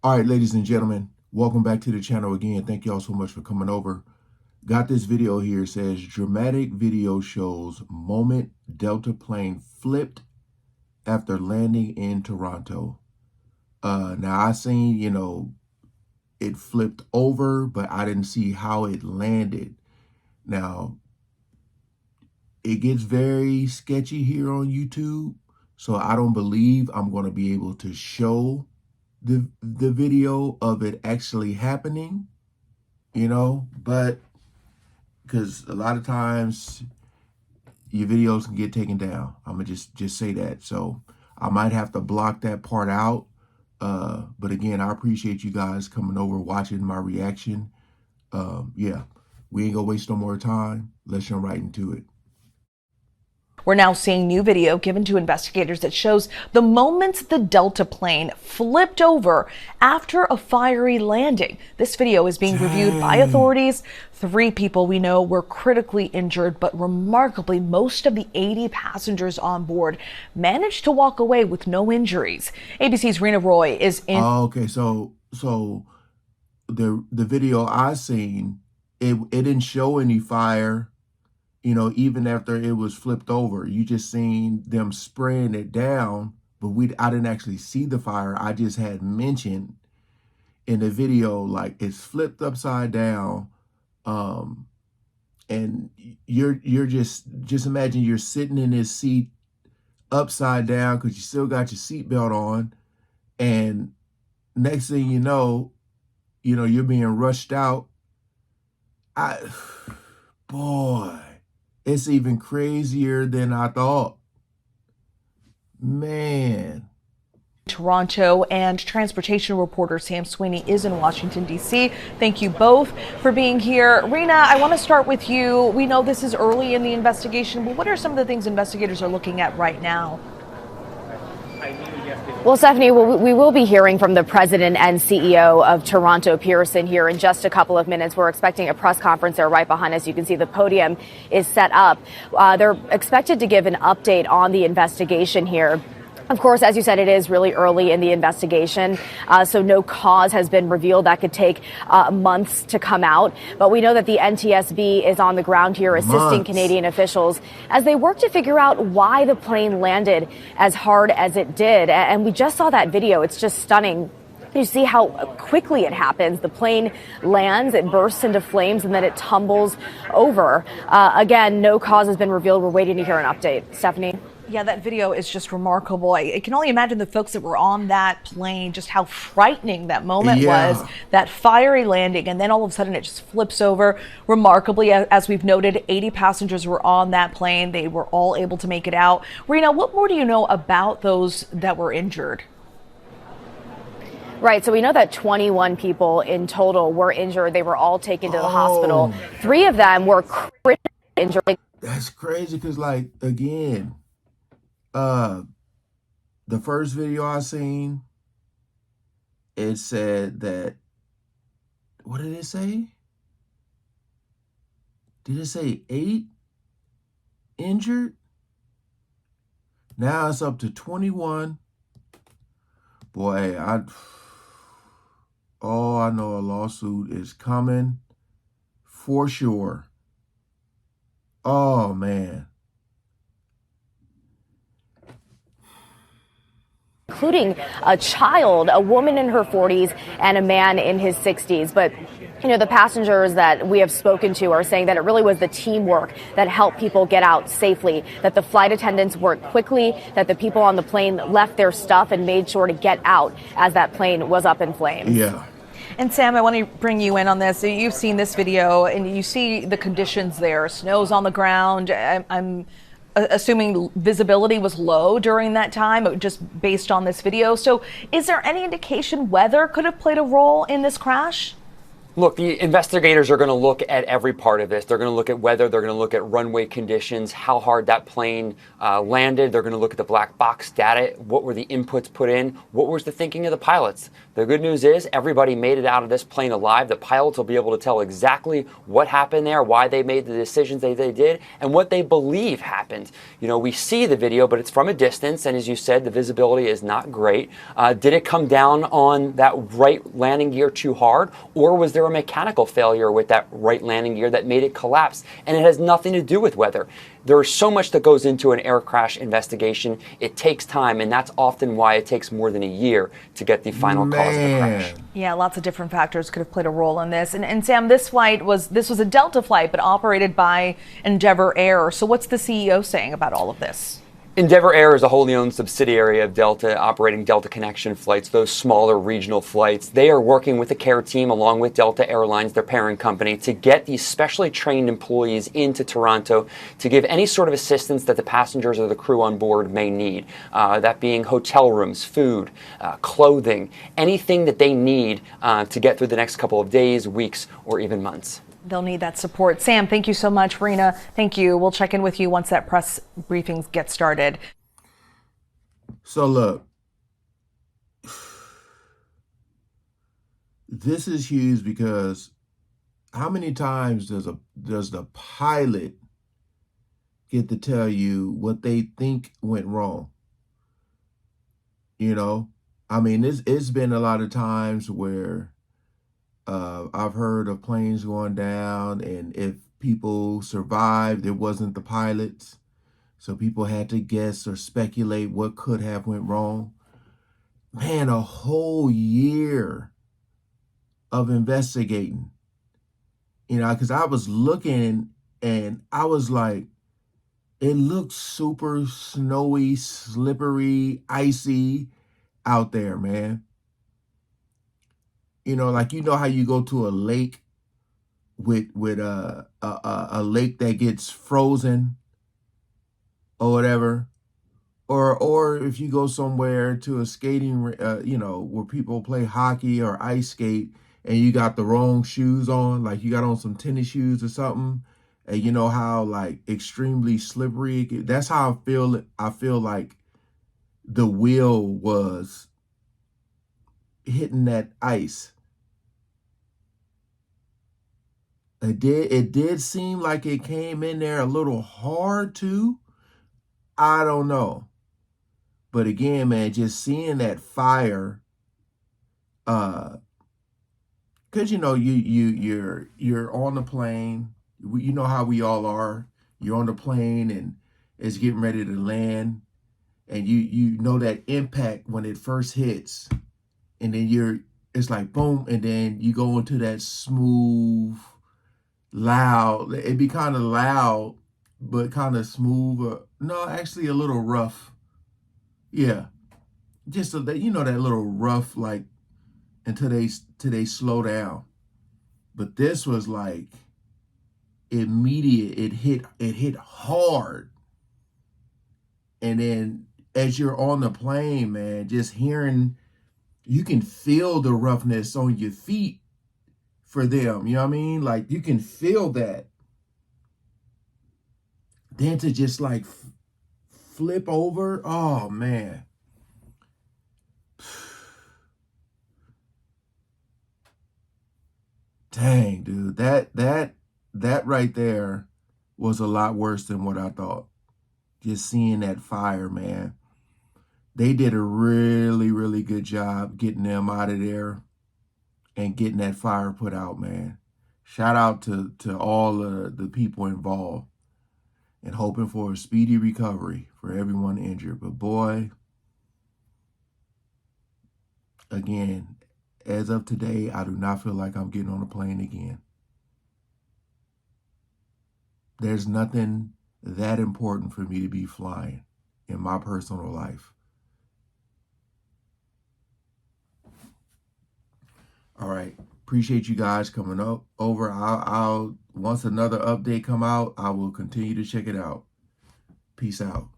All right, ladies and gentlemen, welcome back to the channel again. Thank you all so much for coming over. Got this video here. It says dramatic video shows moment Delta plane flipped after landing in Toronto. Now I seen, it flipped over, but I didn't see how it landed. Now, it gets very sketchy here on YouTube, so I don't believe I'm going to be able to show the video of it actually happening, but because a lot of times your videos can get taken down. I'm gonna just say that. So I might have to block that part out. But again, I appreciate you guys coming over, watching my reaction. Yeah, we ain't gonna waste no more time. Let's jump right into it. We're now seeing new video given to investigators that shows the moments the Delta plane flipped over after a fiery landing. This video is being reviewed by authorities. 3 people we know were critically injured, but remarkably, most of the 80 passengers on board managed to walk away with no injuries. ABC's Rena Roy is in. Okay, so the video I seen, it didn't show any fire. Even after it was flipped over, you just seen them spraying it down, but I didn't actually see the fire. I just had mentioned in the video, like, it's flipped upside down. And you're just imagine you're sitting in this seat upside down because you still got your seatbelt on. And next thing you know, you're being rushed out. Boy. It's even crazier than I thought. Man. Toronto, and transportation reporter Sam Sweeney is in Washington, D.C. Thank you both for being here. Rena, I want to start with you. We know this is early in the investigation, but what are some of the things investigators are looking at right now? Well, Stephanie, we will be hearing from the president and CEO of Toronto Pearson here in just a couple of minutes. We're expecting a press conference there right behind us. You can see the podium is set up. They're expected to give an update on the investigation here. Of course, as you said, it is really early in the investigation, so no cause has been revealed. That could take months to come out. But we know that the NTSB is on the ground here assisting Canadian officials as they work to figure out why the plane landed as hard as it did. And we just saw that video. It's just stunning. You see how quickly it happens. The plane lands, it bursts into flames, and then it tumbles over. Again, no cause has been revealed. We're waiting to hear an update. Stephanie? Yeah, that video is just remarkable. I can only imagine the folks that were on that plane, just how frightening that moment was, that fiery landing, and then all of a sudden it just flips over. Remarkably, as we've noted, 80 passengers were on that plane. They were all able to make it out. Rena, what more do you know about those that were injured? Right. So we know that 21 people in total were injured. They were all taken to the hospital. 3 of them were critically injured. That's crazy because, like, again, the first video I seen, it said that, what did it say? Did it say 8 injured? Now it's up to 21. Boy, I know a lawsuit is coming for sure. Oh, man. Including a child, a woman in her 40s, and a man in his 60s. But, the passengers that we have spoken to are saying that it really was the teamwork that helped people get out safely, that the flight attendants worked quickly, that the people on the plane left their stuff and made sure to get out as that plane was up in flames. Yeah. And Sam, I want to bring you in on this. You've seen this video and you see the conditions there. Snow's on the ground. I'm assuming visibility was low during that time, just based on this video. So is there any indication weather could have played a role in this crash? Look, the investigators are going to look at every part of this. They're going to look at weather. They're going to look at runway conditions, how hard that plane landed. They're going to look at the black box data. What were the inputs put in? What was the thinking of the pilots? The good news is everybody made it out of this plane alive. The pilots will be able to tell exactly what happened there, why they made the decisions they did, and what they believe happened. You know, we see the video, but it's from a distance. And as you said, the visibility is not great. Did it come down on that right landing gear too hard? Or was there a mechanical failure with that right landing gear that made it collapse? And it has nothing to do with weather. There's so much that goes into an air crash investigation. It takes time, and that's often why it takes more than a year to get the final cause of the crash. Yeah, lots of different factors could have played a role in this. And Sam, this was a Delta flight, but operated by Endeavor Air. So what's the CEO saying about all of this? Endeavor Air is a wholly owned subsidiary of Delta, operating Delta Connection flights, those smaller regional flights. They are working with the CARE team along with Delta Airlines, their parent company, to get these specially trained employees into Toronto to give any sort of assistance that the passengers or the crew on board may need. That being hotel rooms, food, clothing, anything that they need to get through the next couple of days, weeks, or even months. They'll need that support. Sam, thank you so much. Rena, thank you. We'll check in with you once that press briefing gets started. So look, this is huge because how many times does the pilot get to tell you what they think went wrong? You know, I mean, it's been a lot of times where I've heard of planes going down, and if people survived, it wasn't the pilots. So people had to guess or speculate what could have went wrong. Man, a whole year of investigating. You know, because I was looking and I was like, it looks super snowy, slippery, icy out there, man. You know, like, you know how you go to a lake with a lake that gets frozen or whatever, or if you go somewhere to a skating, you know, where people play hockey or ice skate, and you got the wrong shoes on, like you got on some tennis shoes or something, and you know how like extremely slippery it get. That's how I feel like the wheel was hitting that ice. It did seem like it came in there a little hard too. I don't know. But again, man, just seeing that fire, cause you know, you're on the plane. You know how we all are. You're on the plane and it's getting ready to land, and you know that impact when it first hits, and then it's like boom, and then you go into that smooth, loud. It'd be kind of loud, but kind of smooth. No, actually a little rough. Yeah, just so that, you know, that little rough, like until they slow down. But this was like immediate. It hit hard, and then as you're on the plane, man, just hearing, you can feel the roughness on your feet for them. You know what I mean? Like you can feel that. Then to just like flip over, oh man. Dang, dude, that right there was a lot worse than what I thought. Just seeing that fire, man. They did a really, really good job getting them out of there and getting that fire put out, man. Shout out to all the people involved, and hoping for a speedy recovery for everyone injured. But boy, again, as of today, I do not feel like I'm getting on a plane again. There's nothing that important for me to be flying in my personal life. All right. Appreciate you guys coming over. I'll once another update come out, I will continue to check it out. Peace out.